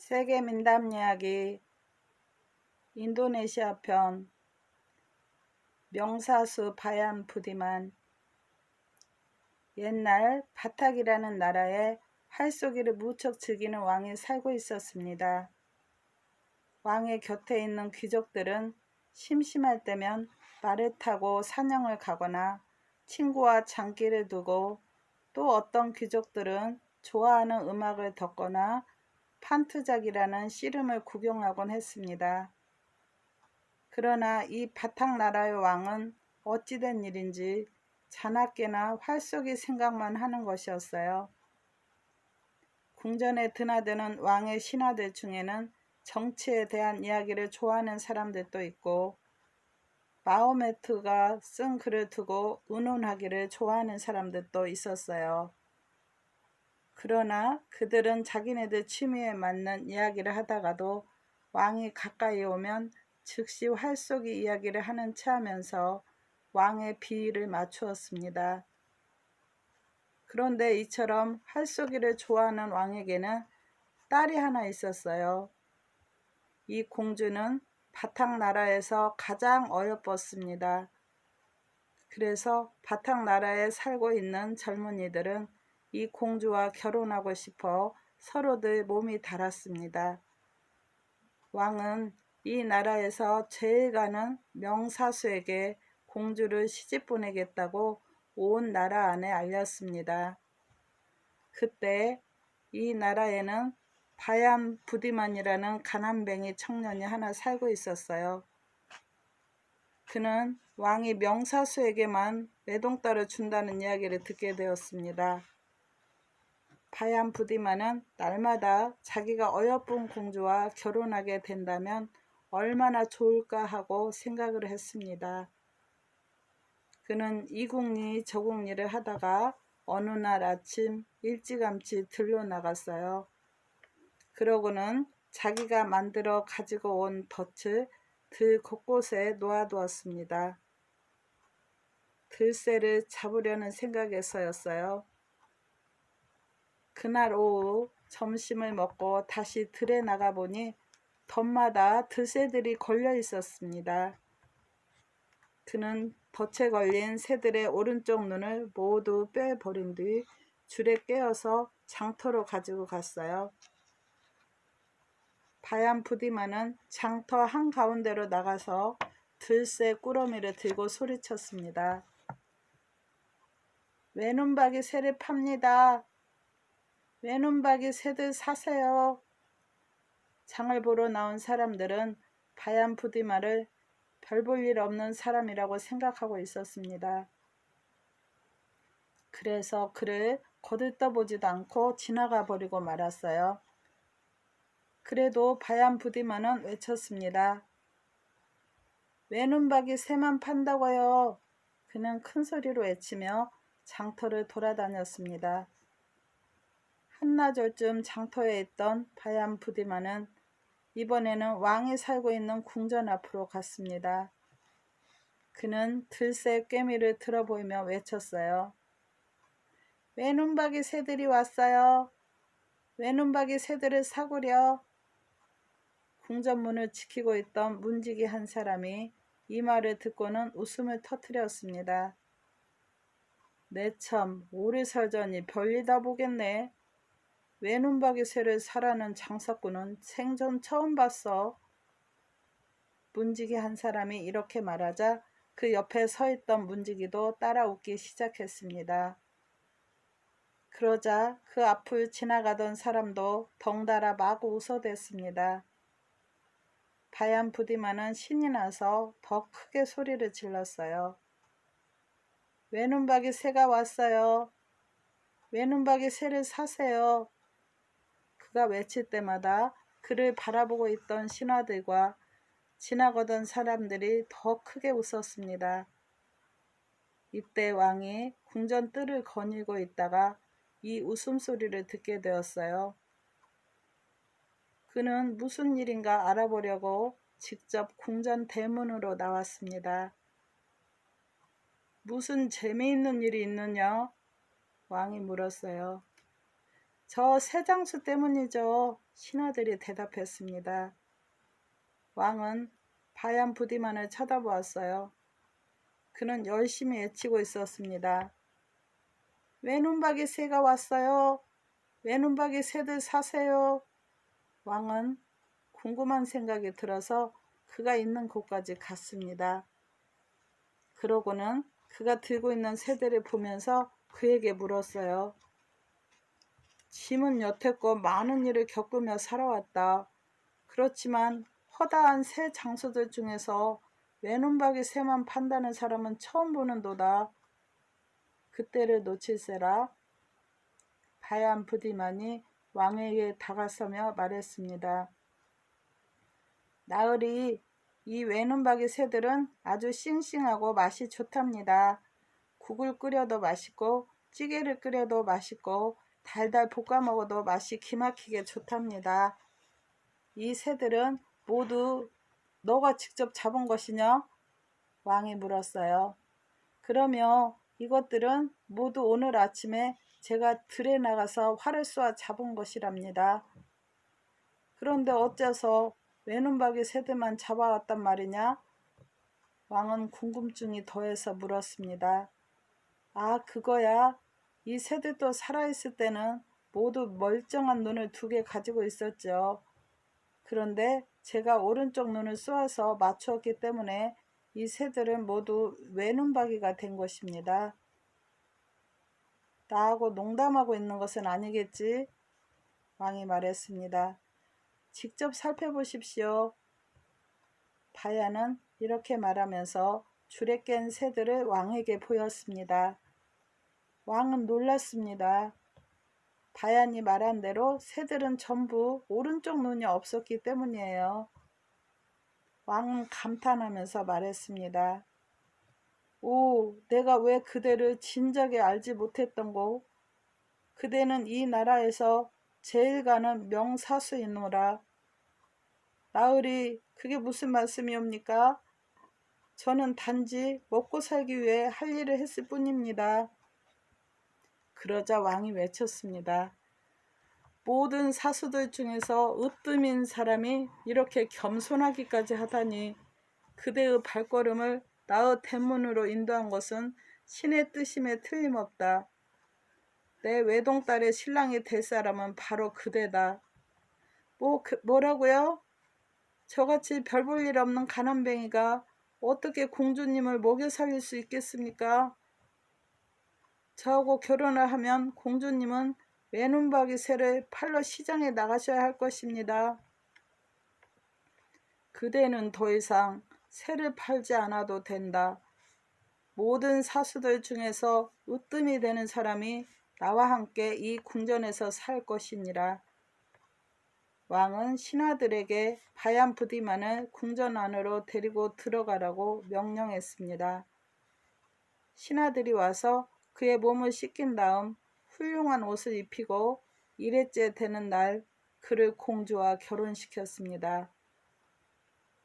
세계 민담 이야기 인도네시아 편 명사수 바얀 부디만. 옛날 바탁이라는 나라에 활쏘기를 무척 즐기는 왕이 살고 있었습니다. 왕의 곁에 있는 귀족들은 심심할 때면 말을 타고 사냥을 가거나 친구와 장기를 두고, 또 어떤 귀족들은 좋아하는 음악을 듣거나 판트작이라는 씨름을 구경하곤 했습니다. 그러나 이 바탕나라의 왕은 어찌된 일인지 자나깨나 활쏘기 생각만 하는 것이었어요. 궁전에 드나드는 왕의 신하들 중에는 정치에 대한 이야기를 좋아하는 사람들도 있고, 마호메트가 쓴 글을 두고 의논하기를 좋아하는 사람들도 있었어요. 그러나 그들은 자기네들 취미에 맞는 이야기를 하다가도 왕이 가까이 오면 즉시 활쏘기 이야기를 하는 체하면서 왕의 비위를 맞추었습니다. 그런데 이처럼 활쏘기를 좋아하는 왕에게는 딸이 하나 있었어요. 이 공주는 바탕나라에서 가장 어여뻤습니다. 그래서 바탕나라에 살고 있는 젊은이들은 이 공주와 결혼하고 싶어 서로들 몸이 달았습니다. 왕은 이 나라에서 제일 가는 명사수에게 공주를 시집 보내겠다고 온 나라 안에 알렸습니다. 그때 이 나라에는 바얀 부디만이라는 가난뱅이 청년이 하나 살고 있었어요. 그는 왕이 명사수에게만 외동딸을 준다는 이야기를 듣게 되었습니다. 바얀 부디만은 날마다 자기가 어여쁜 공주와 결혼하게 된다면 얼마나 좋을까 하고 생각을 했습니다. 그는 이궁리 저궁리를 하다가 어느 날 아침 일찌감치 들러 나갔어요. 그러고는 자기가 만들어 가지고 온 덫을 들 곳곳에 놓아두었습니다. 들새를 잡으려는 생각에서였어요. 그날 오후 점심을 먹고 다시 들에 나가보니 덫마다 들새들이 걸려 있었습니다. 그는 덫에 걸린 새들의 오른쪽 눈을 모두 빼버린 뒤 줄에 깨어서 장터로 가지고 갔어요. 바얀 부디만은 장터 한가운데로 나가서 들새 꾸러미를 들고 소리쳤습니다. 외눈박이 새를 팝니다. 외눈박이 새들 사세요. 장을 보러 나온 사람들은 바얀 부디만을 별 볼 일 없는 사람이라고 생각하고 있었습니다. 그래서 그를 거들떠보지도 않고 지나가 버리고 말았어요. 그래도 바얀 부디만은 외쳤습니다. 외눈박이 새만 판다고요. 그는 큰 소리로 외치며 장터를 돌아다녔습니다. 한나절쯤 장터에 있던 바얀 부디만은 이번에는 왕이 살고 있는 궁전 앞으로 갔습니다. 그는 들새 꿰미를 들어보이며 외쳤어요. 외눈박이 새들이 왔어요. 외눈박이 새들을 사구려. 궁전문을 지키고 있던 문지기 한 사람이 이 말을 듣고는 웃음을 터뜨렸습니다. 내 참 오리설전이 별리다 보겠네. 외눈박이 새를 사라는 장사꾼은 생전 처음 봤어. 문지기 한 사람이 이렇게 말하자 그 옆에 서 있던 문지기도 따라 웃기 시작했습니다. 그러자 그 앞을 지나가던 사람도 덩달아 마구 웃어댔습니다. 바얀 부디만은 신이 나서 더 크게 소리를 질렀어요. 외눈박이 새가 왔어요. 외눈박이 새를 사세요. 그가 외칠 때마다 그를 바라보고 있던 신하들과 지나가던 사람들이 더 크게 웃었습니다. 이때 왕이 궁전 뜰을 거닐고 있다가 이 웃음소리를 듣게 되었어요. 그는 무슨 일인가 알아보려고 직접 궁전 대문으로 나왔습니다. 무슨 재미있는 일이 있느냐? 왕이 물었어요. 저 새장수 때문이죠. 신하들이 대답했습니다. 왕은 바얀 부디만을 쳐다보았어요. 그는 열심히 외치고 있었습니다. 외눈박이 새가 왔어요. 외눈박이 새들 사세요. 왕은 궁금한 생각이 들어서 그가 있는 곳까지 갔습니다. 그러고는 그가 들고 있는 새들을 보면서 그에게 물었어요. 짐은 여태껏 많은 일을 겪으며 살아왔다. 그렇지만 허다한 새 장수들 중에서 외눈박이 새만 판다는 사람은 처음 보는도다. 그때를 놓칠세라. 바얀 부디만이 왕에게 다가서며 말했습니다. 나으리, 이 외눈박이 새들은 아주 싱싱하고 맛이 좋답니다. 국을 끓여도 맛있고 찌개를 끓여도 맛있고 달달 볶아 먹어도 맛이 기막히게 좋답니다. 이 새들은 모두 너가 직접 잡은 것이냐? 왕이 물었어요. 그러며 이것들은 모두 오늘 아침에 제가 들에 나가서 활을 쏘아 잡은 것이랍니다. 그런데 어째서 외눈박이 새들만 잡아왔단 말이냐? 왕은 궁금증이 더해서 물었습니다. 아, 그거야. 이 새들도 살아있을 때는 모두 멀쩡한 눈을 2개 가지고 있었죠. 그런데 제가 오른쪽 눈을 쏘아서 맞추었기 때문에 이 새들은 모두 외눈박이가 된 것입니다. 나하고 농담하고 있는 것은 아니겠지? 왕이 말했습니다. 직접 살펴보십시오. 바야는 이렇게 말하면서 줄에 깬 새들을 왕에게 보였습니다. 왕은 놀랐습니다. 바얀이 말한 대로 새들은 전부 오른쪽 눈이 없었기 때문이에요. 왕은 감탄하면서 말했습니다. 오, 내가 왜 그대를 진작에 알지 못했던고? 그대는 이 나라에서 제일 가는 명사수이노라. 나으리, 그게 무슨 말씀이옵니까? 저는 단지 먹고 살기 위해 할 일을 했을 뿐입니다. 그러자 왕이 외쳤습니다. 모든 사수들 중에서 으뜸인 사람이 이렇게 겸손하기까지 하다니 그대의 발걸음을 나의 대문으로 인도한 것은 신의 뜻임에 틀림없다. 내 외동딸의 신랑이 될 사람은 바로 그대다. 뭐라고요? 저같이 별 볼 일 없는 가난뱅이가 어떻게 공주님을 먹여 살릴 수 있겠습니까? 저하고 결혼을 하면 공주님은 외눈박이 새를 팔러 시장에 나가셔야 할 것입니다. 그대는 더 이상 새를 팔지 않아도 된다. 모든 사수들 중에서 으뜸이 되는 사람이 나와 함께 이 궁전에서 살 것이니라. 왕은 신하들에게 바얀 부디만을 궁전 안으로 데리고 들어가라고 명령했습니다. 신하들이 와서 그의 몸을 씻긴 다음 훌륭한 옷을 입히고 1회째 되는 날 그를 공주와 결혼시켰습니다.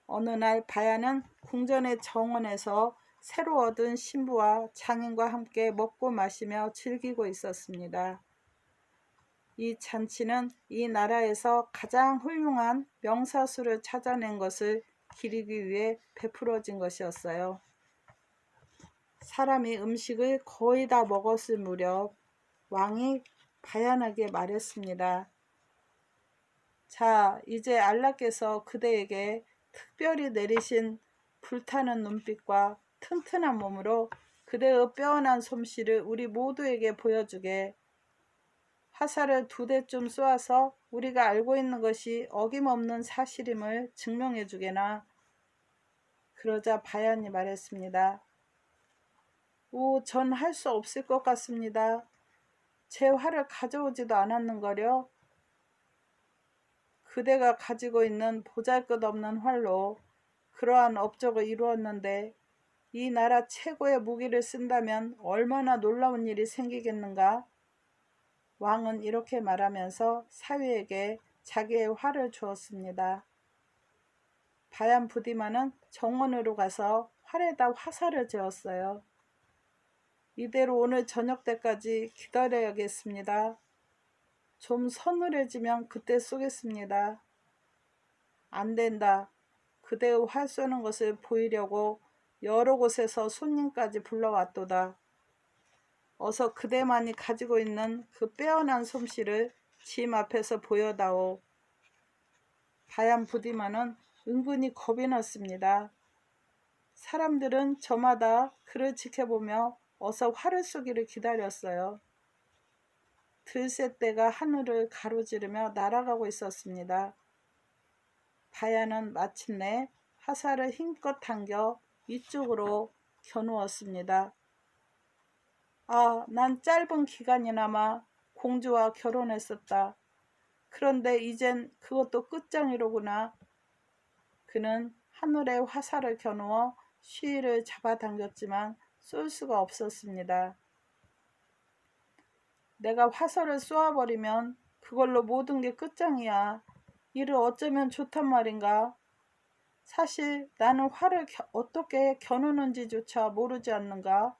어느 날 바야는 궁전의 정원에서 새로 얻은 신부와 장인과 함께 먹고 마시며 즐기고 있었습니다. 이 잔치는 이 나라에서 가장 훌륭한 명사수를 찾아낸 것을 기리기 위해 베풀어진 것이었어요. 사람이 음식을 거의 다 먹었을 무렵 왕이 바야나게 말했습니다. 자, 이제 알라께서 그대에게 특별히 내리신 불타는 눈빛과 튼튼한 몸으로 그대의 빼어난 솜씨를 우리 모두에게 보여주게. 화살을 2대쯤 쏘아서 우리가 알고 있는 것이 어김없는 사실임을 증명해 주게나. 그러자 바얀이 말했습니다. 오, 전 할 수 없을 것 같습니다. 제 활을 가져오지도 않았는거려. 그대가 가지고 있는 보잘것없는 활로 그러한 업적을 이루었는데 이 나라 최고의 무기를 쓴다면 얼마나 놀라운 일이 생기겠는가? 왕은 이렇게 말하면서 사위에게 자기의 활을 주었습니다. 바얀 부디만은 정원으로 가서 활에다 화살을 지었어요. 이대로 오늘 저녁 때까지 기다려야겠습니다. 좀 서늘해지면 그때 쏘겠습니다. 안 된다. 그대의 활 쏘는 것을 보이려고 여러 곳에서 손님까지 불러왔도다. 어서 그대만이 가지고 있는 그 빼어난 솜씨를 짐 앞에서 보여다오. 바얀 부디만은 은근히 겁이 났습니다. 사람들은 저마다 그를 지켜보며 어서 활을 쏘기를 기다렸어요. 들새떼가 하늘을 가로지르며 날아가고 있었습니다. 바야는 마침내 화살을 힘껏 당겨 위쪽으로 겨누었습니다. 아, 난 짧은 기간이나마 공주와 결혼했었다. 그런데 이젠 그것도 끝장이로구나. 그는 하늘에 화살을 겨누어 쉬를 잡아당겼지만 쏠 수가 없었습니다. 내가 화살을 쏘아버리면 그걸로 모든 게 끝장이야. 이를 어쩌면 좋단 말인가. 사실 나는 활을 어떻게 겨누는지조차 모르지 않는가.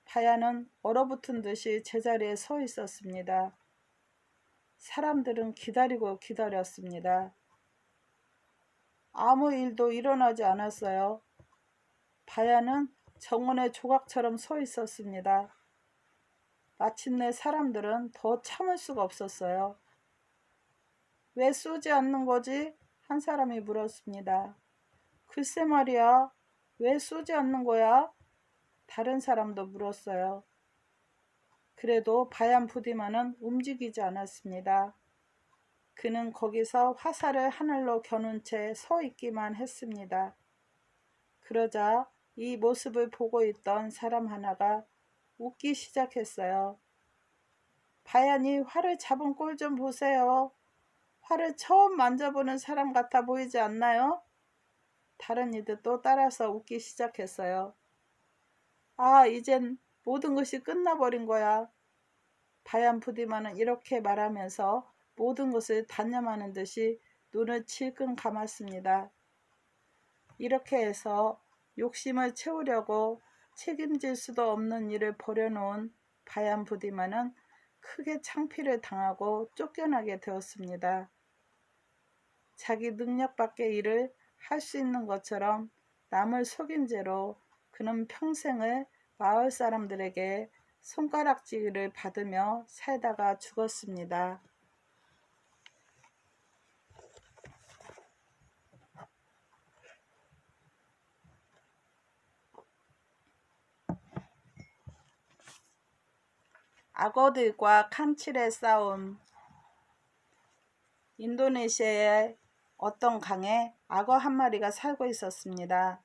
바야는 얼어붙은 듯이 제자리에 서 있었습니다. 사람들은 기다리고 기다렸습니다. 아무 일도 일어나지 않았어요. 바야는 정원의 조각처럼 서 있었습니다. 마침내 사람들은 더 참을 수가 없었어요. 왜 쏘지 않는 거지? 한 사람이 물었습니다. 글쎄 말이야, 왜 쏘지 않는 거야? 다른 사람도 물었어요. 그래도 바얀 부디만은 움직이지 않았습니다. 그는 거기서 화살을 하늘로 겨눈 채 서 있기만 했습니다. 그러자 이 모습을 보고 있던 사람 하나가 웃기 시작했어요. 바얀이 활을 잡은 꼴 좀 보세요. 활을 처음 만져보는 사람 같아 보이지 않나요? 다른 이들 또 따라서 웃기 시작했어요. 아, 이젠 모든 것이 끝나버린 거야. 바얀 부디만은 이렇게 말하면서 모든 것을 단념하는 듯이 눈을 질끈 감았습니다. 이렇게 해서 욕심을 채우려고 책임질 수도 없는 일을 벌여놓은 바얀 부디만은 크게 창피를 당하고 쫓겨나게 되었습니다. 자기 능력 밖의 일을 할 수 있는 것처럼 남을 속인 죄로 그는 평생을 마을 사람들에게 손가락질을 받으며 살다가 죽었습니다. 악어들과 칸칠의 싸움. 인도네시아의 어떤 강에 악어 한 마리가 살고 있었습니다.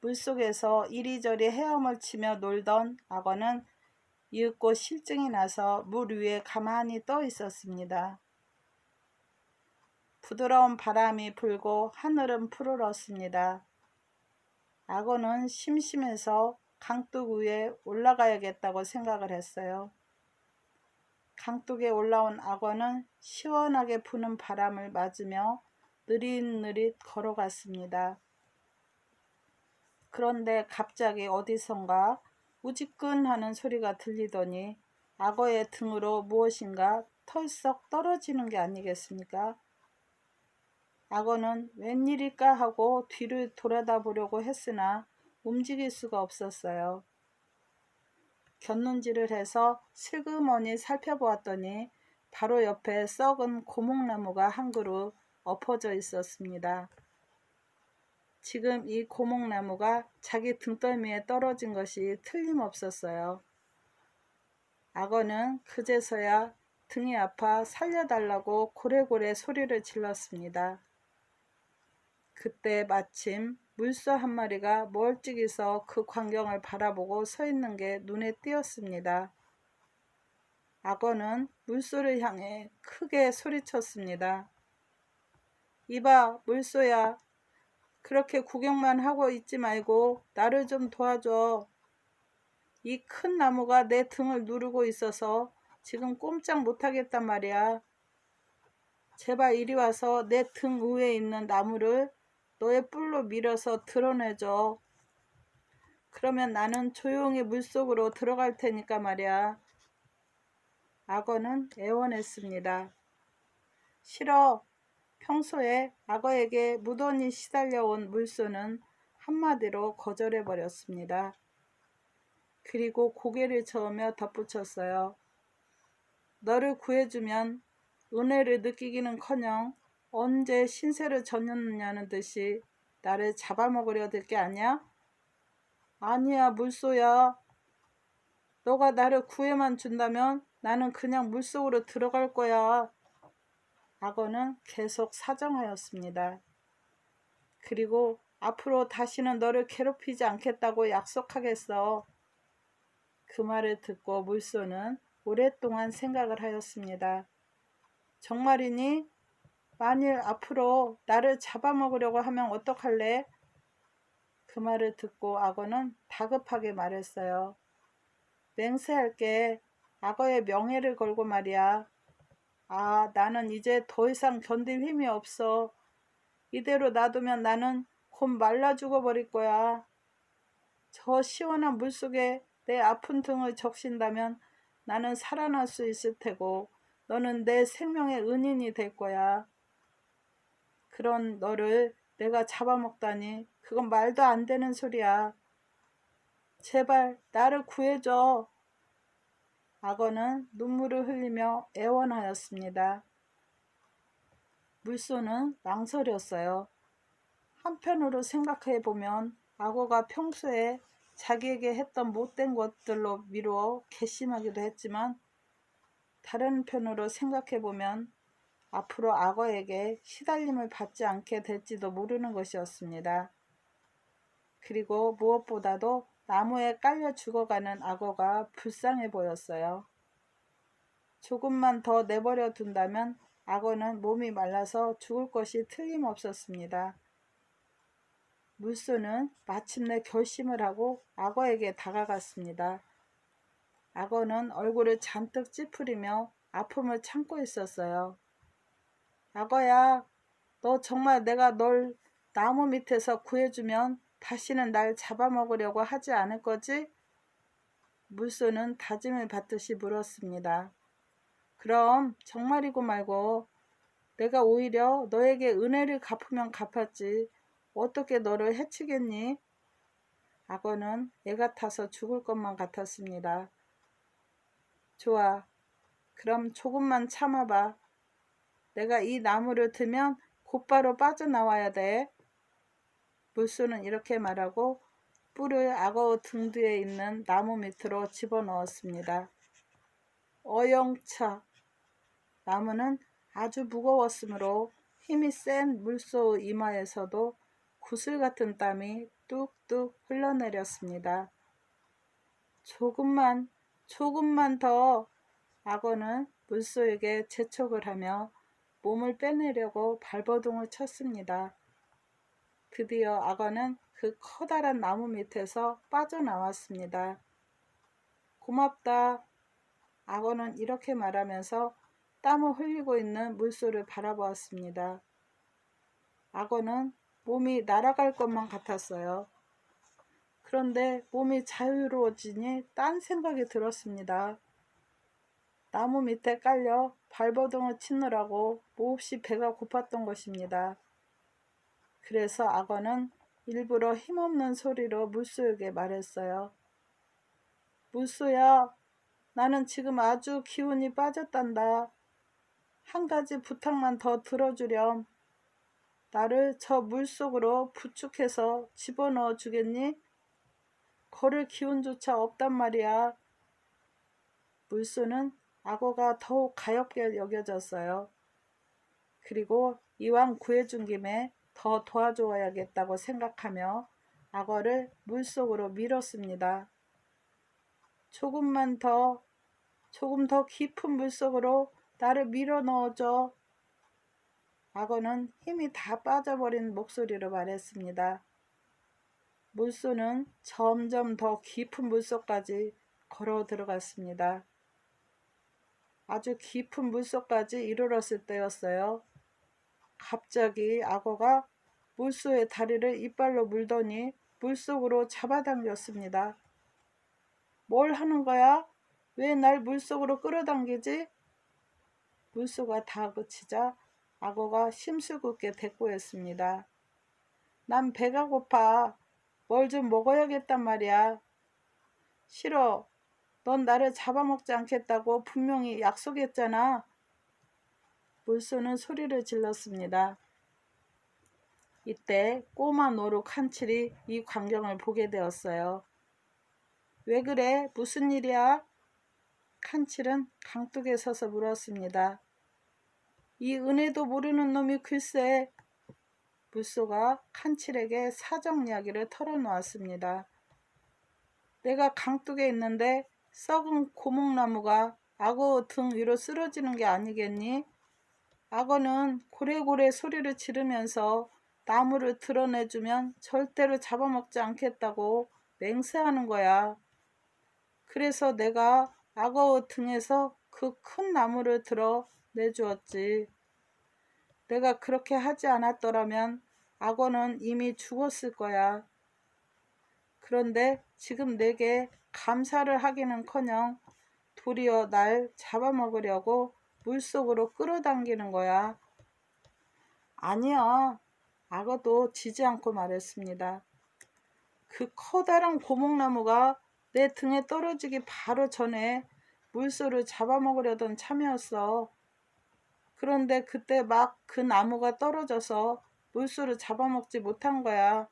물속에서 이리저리 헤엄을 치며 놀던 악어는 이윽고 실증이 나서 물 위에 가만히 떠 있었습니다. 부드러운 바람이 불고 하늘은 푸르렀습니다. 악어는 심심해서 강둑 위에 올라가야겠다고 생각을 했어요. 강둑에 올라온 악어는 시원하게 부는 바람을 맞으며 느릿느릿 걸어갔습니다. 그런데 갑자기 어디선가 우지끈하는 소리가 들리더니 악어의 등으로 무엇인가 털썩 떨어지는 게 아니겠습니까? 악어는 웬일일까 하고 뒤를 돌아다 보려고 했으나 움직일 수가 없었어요. 곁눈질을 해서 슬그머니 살펴보았더니 바로 옆에 썩은 고목나무가 한 그루 엎어져 있었습니다. 지금 이 고목나무가 자기 등덜미에 떨어진 것이 틀림없었어요. 악어는 그제서야 등이 아파 살려달라고 고래고래 소리를 질렀습니다. 그때 마침 물소 한 마리가 멀찍이서 그 광경을 바라보고 서 있는 게 눈에 띄었습니다. 악어는 물소를 향해 크게 소리쳤습니다. 이봐, 물소야. 그렇게 구경만 하고 있지 말고 나를 좀 도와줘. 이 큰 나무가 내 등을 누르고 있어서 지금 꼼짝 못하겠단 말이야. 제발 이리 와서 내 등 위에 있는 나무를 너의 뿔로 밀어서 드러내줘. 그러면 나는 조용히 물속으로 들어갈 테니까 말이야. 악어는 애원했습니다. 싫어. 평소에 악어에게 무던히 시달려온 물소는 한마디로 거절해버렸습니다. 그리고 고개를 저으며 덧붙였어요. 너를 구해주면 은혜를 느끼기는커녕 언제 신세를 졌느냐는 듯이 나를 잡아먹으려 들 게 아니야? 아니야, 물소야. 너가 나를 구해만 준다면 나는 그냥 물속으로 들어갈 거야. 악어는 계속 사정하였습니다. 그리고 앞으로 다시는 너를 괴롭히지 않겠다고 약속하겠어. 그 말을 듣고 물소는 오랫동안 생각을 하였습니다. 정말이니? 만일 앞으로 나를 잡아먹으려고 하면 어떡할래? 그 말을 듣고 악어는 다급하게 말했어요. 맹세할게. 악어의 명예를 걸고 말이야. 아, 나는 이제 더 이상 견딜 힘이 없어. 이대로 놔두면 나는 곧 말라 죽어버릴 거야. 저 시원한 물속에 내 아픈 등을 적신다면 나는 살아날 수 있을 테고 너는 내 생명의 은인이 될 거야. 그런 너를 내가 잡아먹다니 그건 말도 안 되는 소리야. 제발 나를 구해줘. 악어는 눈물을 흘리며 애원하였습니다. 물소는 망설였어요. 한편으로 생각해보면 악어가 평소에 자기에게 했던 못된 것들로 미루어 괘씸하기도 했지만 다른 편으로 생각해보면 앞으로 악어에게 시달림을 받지 않게 될지도 모르는 것이었습니다. 그리고 무엇보다도 나무에 깔려 죽어가는 악어가 불쌍해 보였어요. 조금만 더 내버려 둔다면 악어는 몸이 말라서 죽을 것이 틀림없었습니다. 물소는 마침내 결심을 하고 악어에게 다가갔습니다. 악어는 얼굴을 잔뜩 찌푸리며 아픔을 참고 있었어요. 악어야, 너 정말 내가 널 나무 밑에서 구해주면 다시는 날 잡아먹으려고 하지 않을 거지? 물소는 다짐을 받듯이 물었습니다. 그럼 정말이고 말고 내가 오히려 너에게 은혜를 갚으면 갚았지 어떻게 너를 해치겠니? 악어는 애가 타서 죽을 것만 같았습니다. 좋아. 그럼 조금만 참아봐. 내가 이 나무를 들면 곧바로 빠져나와야 돼. 물소는 이렇게 말하고 뿔을 악어 등 뒤에 있는 나무 밑으로 집어넣었습니다. 어영차. 나무는 아주 무거웠으므로 힘이 센 물소 이마에서도 구슬 같은 땀이 뚝뚝 흘러내렸습니다. 조금만 더. 악어는 물소에게 재촉을 하며 몸을 빼내려고 발버둥을 쳤습니다. 드디어 악어는 그 커다란 나무 밑에서 빠져나왔습니다. 고맙다. 악어는 이렇게 말하면서 땀을 흘리고 있는 물소를 바라보았습니다. 악어는 몸이 날아갈 것만 같았어요. 그런데 몸이 자유로워지니 딴 생각이 들었습니다. 나무 밑에 깔려 발버둥을 치느라고 몹시 배가 고팠던 것입니다. 그래서 악어는 일부러 힘없는 소리로 물소에게 말했어요. 물소야, 나는 지금 아주 기운이 빠졌단다. 한 가지 부탁만 더 들어주렴. 나를 저 물속으로 부축해서 집어넣어 주겠니? 걸을 기운조차 없단 말이야. 물소는 악어가 더욱 가엾게 여겨졌어요. 그리고 이왕 구해준 김에 더 도와줘야겠다고 생각하며 악어를 물속으로 밀었습니다. 조금 더 깊은 물속으로 나를 밀어 넣어줘. 악어는 힘이 다 빠져버린 목소리로 말했습니다. 물소는 점점 더 깊은 물속까지 걸어 들어갔습니다. 아주 깊은 물속까지 이르렀을 때였어요. 갑자기 악어가 물소의 다리를 이빨로 물더니 물속으로 잡아당겼습니다. 뭘 하는 거야? 왜 날 물속으로 끌어당기지? 물소가 다그치자 악어가 심술궂게 대꾸했습니다. 난 배가 고파. 뭘 좀 먹어야겠단 말이야. 싫어. 넌 나를 잡아먹지 않겠다고 분명히 약속했잖아. 물소는 소리를 질렀습니다. 이때 꼬마 노룩 한칠이 이 광경을 보게 되었어요. 왜 그래? 무슨 일이야? 칸칠은 강둑에 서서 물었습니다. 이 은혜도 모르는 놈이 글쎄. 물소가 칸칠에게 사정 이야기를 털어놓았습니다. 내가 강둑에 있는데 썩은 고목나무가 악어 등 위로 쓰러지는 게 아니겠니? 악어는 고래고래 소리를 지르면서 나무를 드러내주면 절대로 잡아먹지 않겠다고 맹세하는 거야. 그래서 내가 악어 등에서 그 큰 나무를 들어 내주었지. 내가 그렇게 하지 않았더라면 악어는 이미 죽었을 거야. 그런데 지금 내게 감사를 하기는커녕 도리어 날 잡아먹으려고 물속으로 끌어당기는 거야. 아니야. 악어도 지지 않고 말했습니다. 그 커다란 고목나무가 내 등에 떨어지기 바로 전에 물소를 잡아먹으려던 참이었어. 그런데 그때 막 그 나무가 떨어져서 물소를 잡아먹지 못한 거야.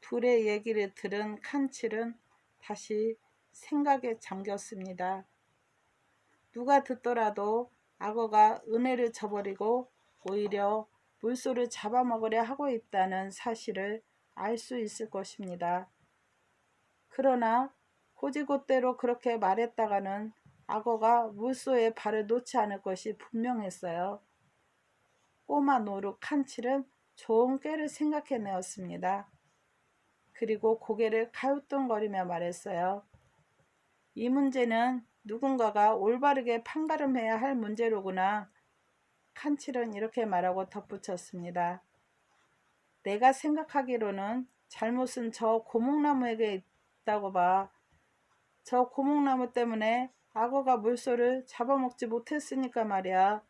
둘의 얘기를 들은 칸칠은 다시 생각에 잠겼습니다. 누가 듣더라도 악어가 은혜를 저버리고 오히려 물소를 잡아먹으려 하고 있다는 사실을 알 수 있을 것입니다. 그러나 고지곳대로 그렇게 말했다가는 악어가 물소에 발을 놓지 않을 것이 분명했어요. 꼬마 노루 칸칠은 좋은 꾀를 생각해내었습니다. 그리고 고개를 가우뚱거리며 말했어요. 이 문제는 누군가가 올바르게 판가름해야 할 문제로구나. 칸칠은 이렇게 말하고 덧붙였습니다. 내가 생각하기로는 잘못은 저 고목나무에게 있다고 봐. 저 고목나무 때문에 악어가 물소를 잡아먹지 못했으니까 말이야.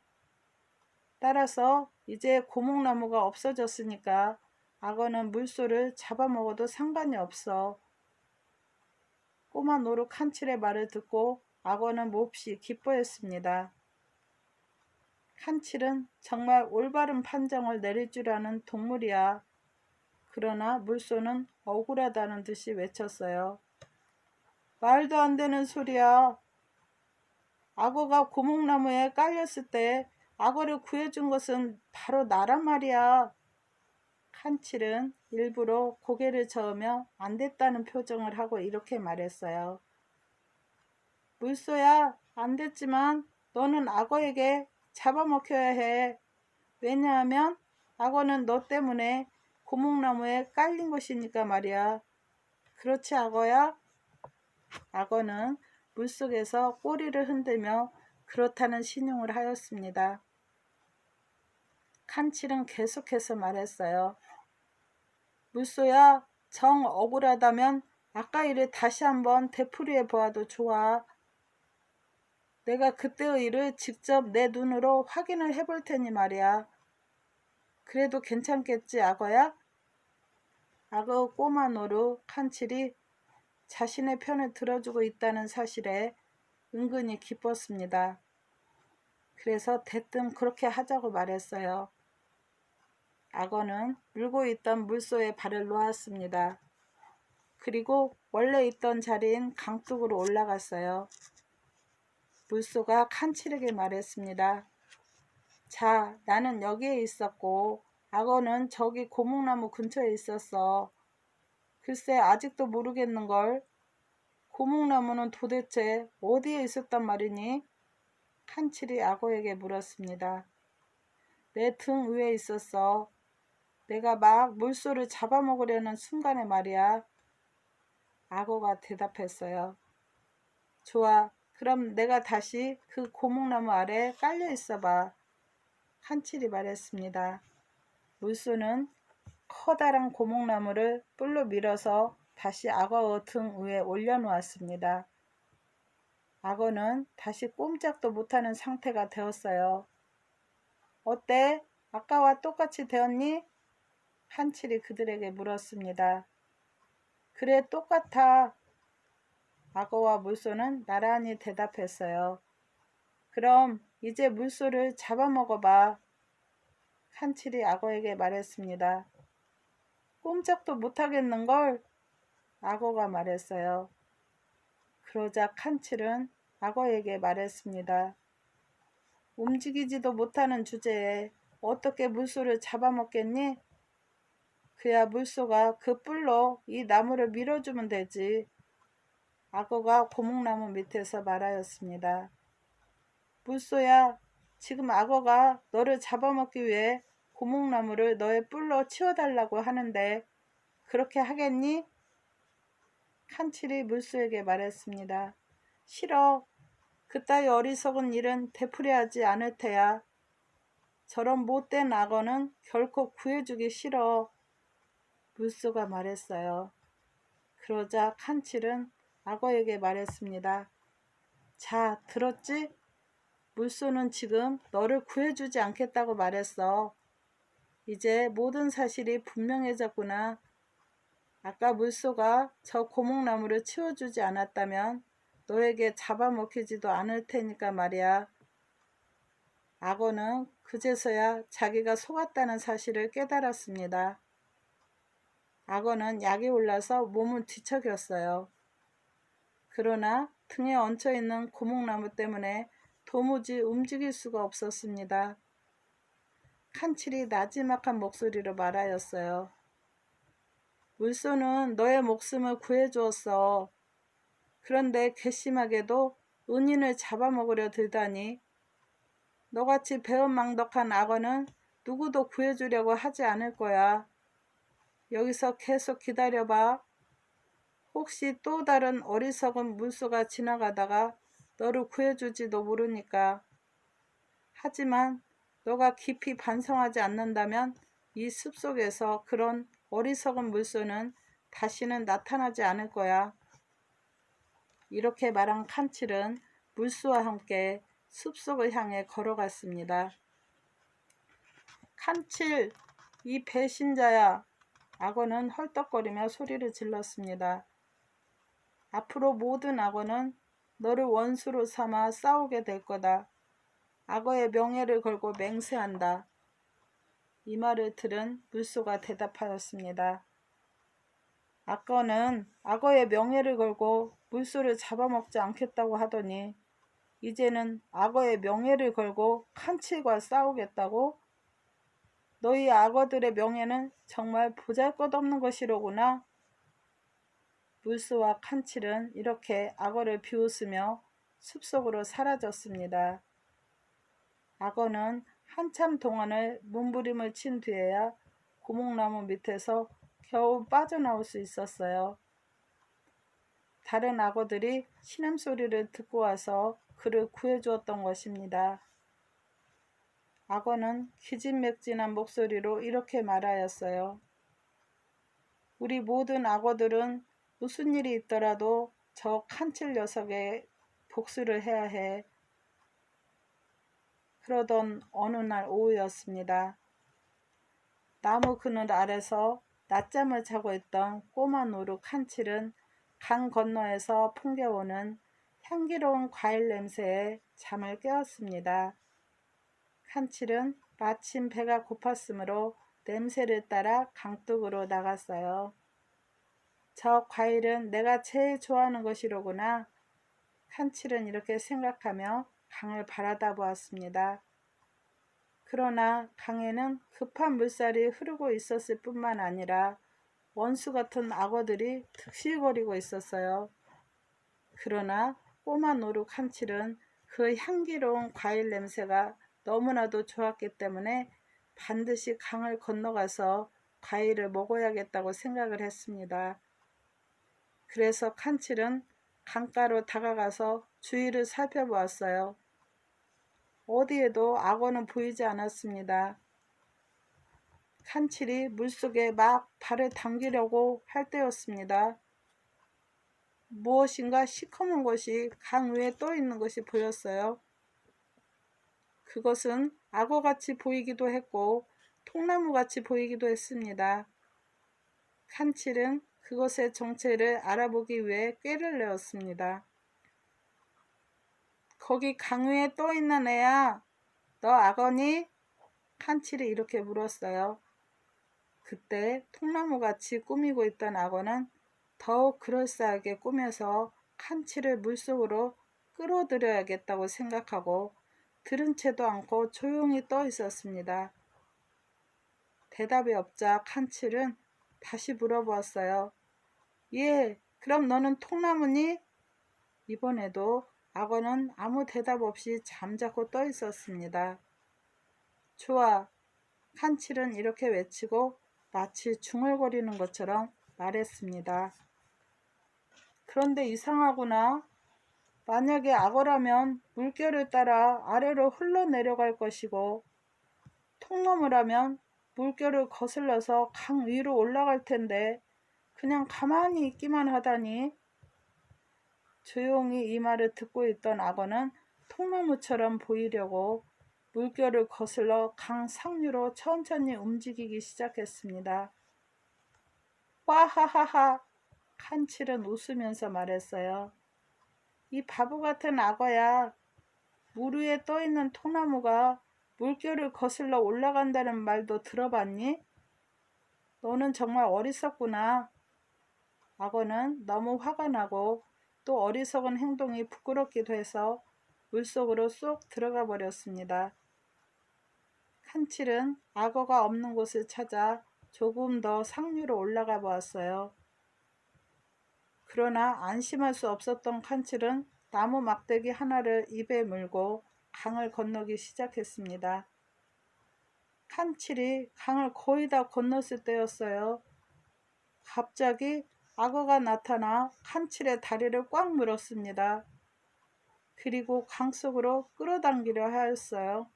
따라서 이제 고목나무가 없어졌으니까 악어는 물소를 잡아먹어도 상관이 없어. 꼬마 노루 칸칠의 말을 듣고 악어는 몹시 기뻐했습니다. 칸칠은 정말 올바른 판정을 내릴 줄 아는 동물이야. 그러나 물소는 억울하다는 듯이 외쳤어요. 말도 안 되는 소리야. 악어가 고목나무에 깔렸을 때 악어를 구해준 것은 바로 나란 말이야. 칸칠은 일부러 고개를 저으며 안 됐다는 표정을 하고 이렇게 말했어요. 물소야, 안 됐지만 너는 악어에게 잡아먹혀야 해. 왜냐하면 악어는 너 때문에 고목나무에 깔린 것이니까 말이야. 그렇지 악어야? 악어는 물속에서 꼬리를 흔들며 그렇다는 신용을 하였습니다. 칸칠은 계속해서 말했어요. 물소야, 정 억울하다면 아까 일을 다시 한번 되풀이해 보아도 좋아. 내가 그때의 일을 직접 내 눈으로 확인을 해볼 테니 말이야. 그래도 괜찮겠지 악어야? 악어 꼬마 노루 칸칠이 자신의 편을 들어주고 있다는 사실에 은근히 기뻤습니다. 그래서 대뜸 그렇게 하자고 말했어요. 악어는 물고 있던 물소에 발을 놓았습니다. 그리고 원래 있던 자리인 강둑으로 올라갔어요. 물소가 칸칠에게 말했습니다. 자, 나는 여기에 있었고 악어는 저기 고목나무 근처에 있었어. 글쎄 아직도 모르겠는걸. 고목나무는 도대체 어디에 있었단 말이니? 칸칠이 악어에게 물었습니다. 내 등 위에 있었어. 내가 막 물소를 잡아먹으려는 순간에 말이야. 악어가 대답했어요. 좋아. 그럼 내가 다시 그 고목나무 아래 깔려 있어봐. 칸칠이 말했습니다. 물소는 커다란 고목나무를 뿔로 밀어서 다시 악어 등 위에 올려놓았습니다. 악어는 다시 꼼짝도 못하는 상태가 되었어요. 어때? 아까와 똑같이 되었니? 칸칠이 그들에게 물었습니다. 그래, 똑같아. 악어와 물소는 나란히 대답했어요. 그럼 이제 물소를 잡아먹어봐. 칸칠이 악어에게 말했습니다. 꼼짝도 못하겠는걸? 악어가 말했어요. 그러자 칸칠은 악어에게 말했습니다. 움직이지도 못하는 주제에 어떻게 물소를 잡아먹겠니? 그야 물소가 그 뿔로 이 나무를 밀어주면 되지. 악어가 고목나무 밑에서 말하였습니다. 물소야, 지금 악어가 너를 잡아먹기 위해 고목나무를 너의 뿔로 치워달라고 하는데 그렇게 하겠니? 칸칠이 물소에게 말했습니다. 싫어. 그따위 어리석은 일은 되풀이하지 않을 테야. 저런 못된 악어는 결코 구해주기 싫어. 물소가 말했어요. 그러자 칸칠은 악어에게 말했습니다. 자, 들었지? 물소는 지금 너를 구해주지 않겠다고 말했어. 이제 모든 사실이 분명해졌구나. 아까 물소가 저 고목나무를 치워주지 않았다면 너에게 잡아먹히지도 않을 테니까 말이야. 악어는 그제서야 자기가 속았다는 사실을 깨달았습니다. 악어는 약이 올라서 몸을 뒤척였어요. 그러나 등에 얹혀있는 고목나무 때문에 도무지 움직일 수가 없었습니다. 칸칠이 나지막한 목소리로 말하였어요. 물소는 너의 목숨을 구해주었어. 그런데 괘씸하게도 은인을 잡아먹으려 들다니. 너같이 배은망덕한 악어는 누구도 구해주려고 하지 않을 거야. 여기서 계속 기다려봐. 혹시 또 다른 어리석은 물소가 지나가다가 너를 구해줄지도 모르니까. 하지만 너가 깊이 반성하지 않는다면 이 숲속에서 그런 어리석은 물소는 다시는 나타나지 않을 거야. 이렇게 말한 칸칠은 물소와 함께 숲속을 향해 걸어갔습니다. 칸칠, 이 배신자야. 악어는 헐떡거리며 소리를 질렀습니다. 앞으로 모든 악어는 너를 원수로 삼아 싸우게 될 거다. 악어의 명예를 걸고 맹세한다. 이 말을 들은 물소가 대답하였습니다. 악어는 악어의 명예를 걸고 물소를 잡아먹지 않겠다고 하더니 이제는 악어의 명예를 걸고 칸칠과 싸우겠다고? 너희 악어들의 명예는 정말 보잘것없는 것이로구나. 물소와 칸칠은 이렇게 악어를 비웃으며 숲속으로 사라졌습니다. 악어는 한참 동안을 몸부림을 친 뒤에야 고목나무 밑에서 겨우 빠져나올 수 있었어요. 다른 악어들이 신음소리를 듣고 와서 그를 구해주었던 것입니다. 악어는 기진맥진한 목소리로 이렇게 말하였어요. 우리 모든 악어들은 무슨 일이 있더라도 저 칸칠 녀석에 복수를 해야 해. 그러던 어느 날 오후였습니다. 나무 그늘 아래서 낮잠을 자고 있던 꼬마 노루 칸칠은 강 건너에서 풍겨오는 향기로운 과일 냄새에 잠을 깨었습니다. 칸칠은 마침 배가 고팠으므로 냄새를 따라 강둑으로 나갔어요. 저 과일은 내가 제일 좋아하는 것이로구나. 칸칠은 이렇게 생각하며 강을 바라다 보았습니다. 그러나 강에는 급한 물살이 흐르고 있었을 뿐만 아니라 원수 같은 악어들이 득실거리고 있었어요. 그러나 꼬마 노루 칸칠은 그 향기로운 과일 냄새가 너무나도 좋았기 때문에 반드시 강을 건너가서 과일을 먹어야겠다고 생각을 했습니다. 그래서 칸칠은 강가로 다가가서 주위를 살펴보았어요. 어디에도 악어는 보이지 않았습니다. 칸칠이 물속에 막 발을 담기려고 할 때였습니다. 무엇인가 시커먼 것이 강 위에 떠 있는 것이 보였어요. 그것은 악어같이 보이기도 했고 통나무같이 보이기도 했습니다. 칸칠은 그것의 정체를 알아보기 위해 꾀를 내었습니다. 거기 강 위에 떠 있는 애야, 너 악어니? 칸칠이 이렇게 물었어요. 그때 통나무같이 꾸미고 있던 악어는 더욱 그럴싸하게 꾸며서 칸칠을 물속으로 끌어들여야겠다고 생각하고 들은 채도 않고 조용히 떠 있었습니다. 대답이 없자 칸칠은 다시 물어보았어요. 예, 그럼 너는 통나무니? 이번에도 악어는 아무 대답 없이 잠자코 떠 있었습니다. 좋아, 칸칠은 이렇게 외치고 마치 중얼거리는 것처럼 말했습니다. 그런데 이상하구나. 만약에 악어라면 물결을 따라 아래로 흘러내려갈 것이고 통나무라면 물결을 거슬러서 강 위로 올라갈 텐데 그냥 가만히 있기만 하다니. 조용히 이 말을 듣고 있던 악어는 통나무처럼 보이려고 물결을 거슬러 강 상류로 천천히 움직이기 시작했습니다. 와하하하, 칸칠은 웃으면서 말했어요. 이 바보 같은 악어야. 물 위에 떠있는 통나무가 물결을 거슬러 올라간다는 말도 들어봤니? 너는 정말 어리석구나. 악어는 너무 화가 나고 또 어리석은 행동이 부끄럽기도 해서 물속으로 쏙 들어가 버렸습니다. 칸칠은 악어가 없는 곳을 찾아 조금 더 상류로 올라가 보았어요. 그러나 안심할 수 없었던 칸칠은 나무 막대기 하나를 입에 물고 강을 건너기 시작했습니다. 칸칠이 강을 거의 다 건넜을 때였어요. 갑자기 악어가 나타나 칸칠의 다리를 꽉 물었습니다. 그리고 강 속으로 끌어당기려 하였어요.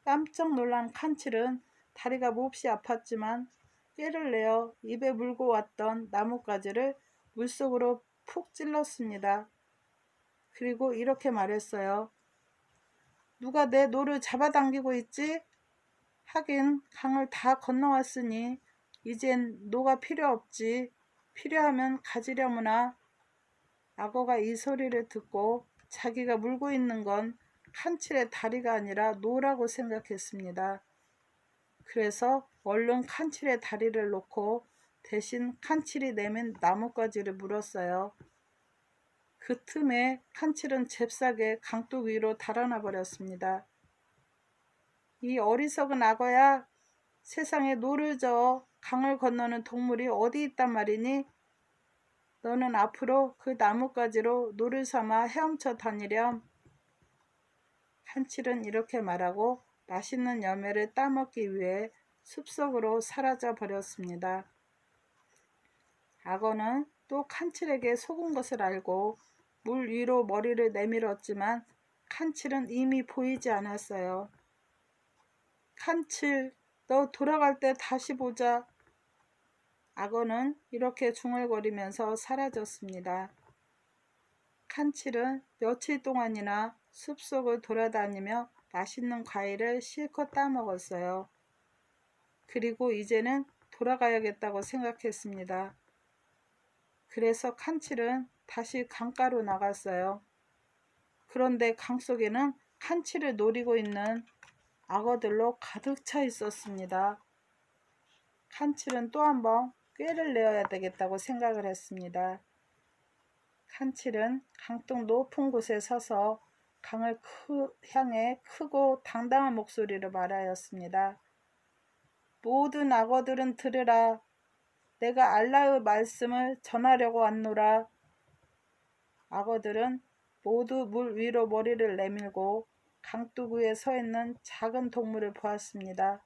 깜짝 놀란 칸칠은 다리가 몹시 아팠지만 꾀를 내어 입에 물고 왔던 나뭇가지를 물속으로 푹 찔렀습니다. 그리고 이렇게 말했어요. 누가 내 노를 잡아당기고 있지? 하긴 강을 다 건너왔으니 이젠 노가 필요 없지. 필요하면 가지려무나. 악어가 이 소리를 듣고 자기가 물고 있는 건 칸칠의 다리가 아니라 노라고 생각했습니다. 그래서 얼른 칸칠의 다리를 놓고 대신 칸칠이 내민 나뭇가지를 물었어요. 그 틈에 칸칠은 잽싸게 강둑 위로 달아나 버렸습니다. 이 어리석은 악어야, 세상에 노를 저어 강을 건너는 동물이 어디 있단 말이니? 너는 앞으로 그 나뭇가지로 노를 삼아 헤엄쳐 다니렴. 칸칠은 이렇게 말하고 맛있는 열매를 따먹기 위해 숲속으로 사라져 버렸습니다. 악어는 또 칸칠에게 속은 것을 알고 물 위로 머리를 내밀었지만 칸칠은 이미 보이지 않았어요. 칸칠, 너 돌아갈 때 다시 보자. 악어는 이렇게 중얼거리면서 사라졌습니다. 칸칠은 며칠 동안이나 숲속을 돌아다니며 맛있는 과일을 실컷 따먹었어요. 그리고 이제는 돌아가야겠다고 생각했습니다. 그래서 칸칠은 다시 강가로 나갔어요. 그런데 강 속에는 칸칠을 노리고 있는 악어들로 가득 차 있었습니다. 칸칠은 또 한 번 꾀를 내어야 되겠다고 생각을 했습니다. 칸칠은 강둑 높은 곳에 서서 강을 향해 크고 당당한 목소리로 말하였습니다. 모든 악어들은 들으라. 내가 알라의 말씀을 전하려고 왔노라. 악어들은 모두 물 위로 머리를 내밀고 강둑 위에 서 있는 작은 동물을 보았습니다.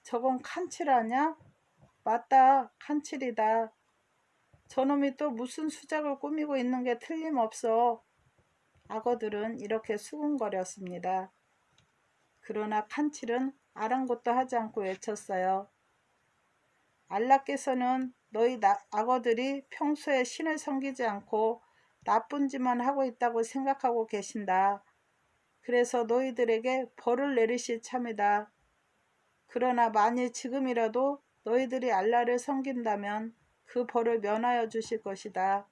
저건 칸칠 아냐? 맞다, 칸칠이다. 저놈이 또 무슨 수작을 꾸미고 있는 게 틀림없어. 악어들은 이렇게 수군거렸습니다. 그러나 칸칠은 아랑곳도 하지 않고 외쳤어요. 알라께서는 너희 악어들이 평소에 신을 섬기지 않고 나쁜 짓만 하고 있다고 생각하고 계신다. 그래서 너희들에게 벌을 내리실 참이다. 그러나 만일 지금이라도 너희들이 알라를 섬긴다면 그 벌을 면하여 주실 것이다.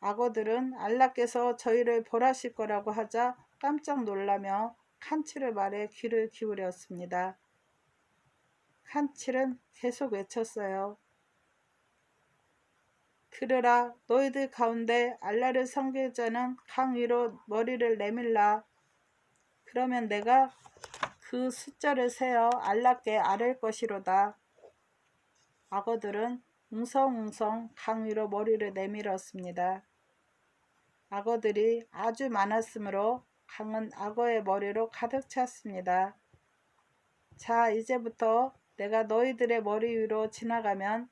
악어들은 알라께서 저희를 벌하실 거라고 하자 깜짝 놀라며 칸칠의 말에 귀를 기울였습니다. 칸칠은 계속 외쳤어요. 들으라, 너희들 가운데 알라를 섬길 자는 강 위로 머리를 내밀라. 그러면 내가 그 숫자를 세어 알라께 아랠 것이로다. 악어들은 웅성웅성 강 위로 머리를 내밀었습니다. 악어들이 아주 많았으므로 강은 악어의 머리로 가득 찼습니다. 자, 이제부터 내가 너희들의 머리 위로 지나가면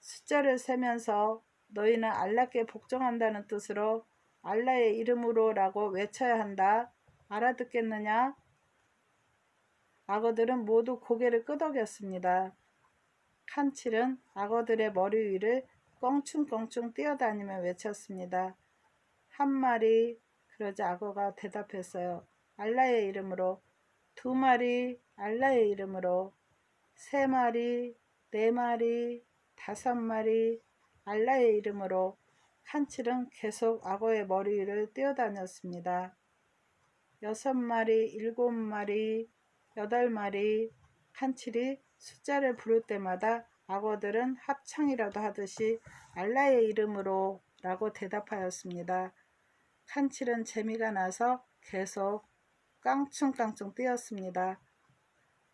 숫자를 세면서 너희는 알라께 복종한다는 뜻으로 알라의 이름으로라고 외쳐야 한다. 알아듣겠느냐? 악어들은 모두 고개를 끄덕였습니다. 칸칠은 악어들의 머리 위를 껑충껑충 뛰어다니며 외쳤습니다. 한 마리, 그러자 악어가 대답했어요. 알라의 이름으로. 두 마리, 알라의 이름으로. 세 마리, 네 마리, 다섯 마리, 알라의 이름으로. 칸칠은 계속 악어의 머리 위를 뛰어다녔습니다. 여섯 마리, 일곱 마리, 여덟 마리. 칸칠이 숫자를 부를 때마다 악어들은 합창이라도 하듯이 알라의 이름으로 라고 대답하였습니다. 칸칠은 재미가 나서 계속 깡충깡충 뛰었습니다.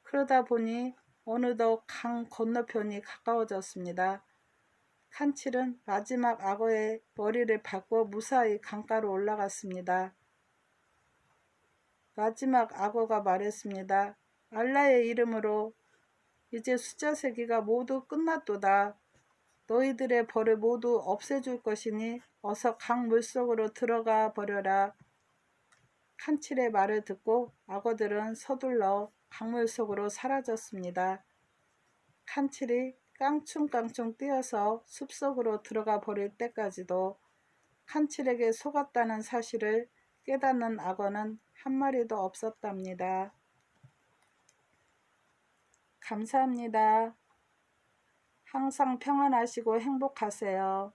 그러다 보니 어느덧 강 건너편이 가까워졌습니다. 칸칠은 마지막 악어의 머리를 밟고 무사히 강가로 올라갔습니다. 마지막 악어가 말했습니다. 알라의 이름으로 이제 숫자 세기가 모두 끝났도다. 너희들의 벌을 모두 없애줄 것이니 어서 강 물속으로 들어가 버려라. 칸칠의 말을 듣고 악어들은 서둘러 강물 속으로 사라졌습니다. 칸칠이 깡충깡충 뛰어서 숲속으로 들어가 버릴 때까지도 칸칠에게 속았다는 사실을 깨닫는 악어는 한 마리도 없었답니다. 감사합니다. 항상 평안하시고 행복하세요.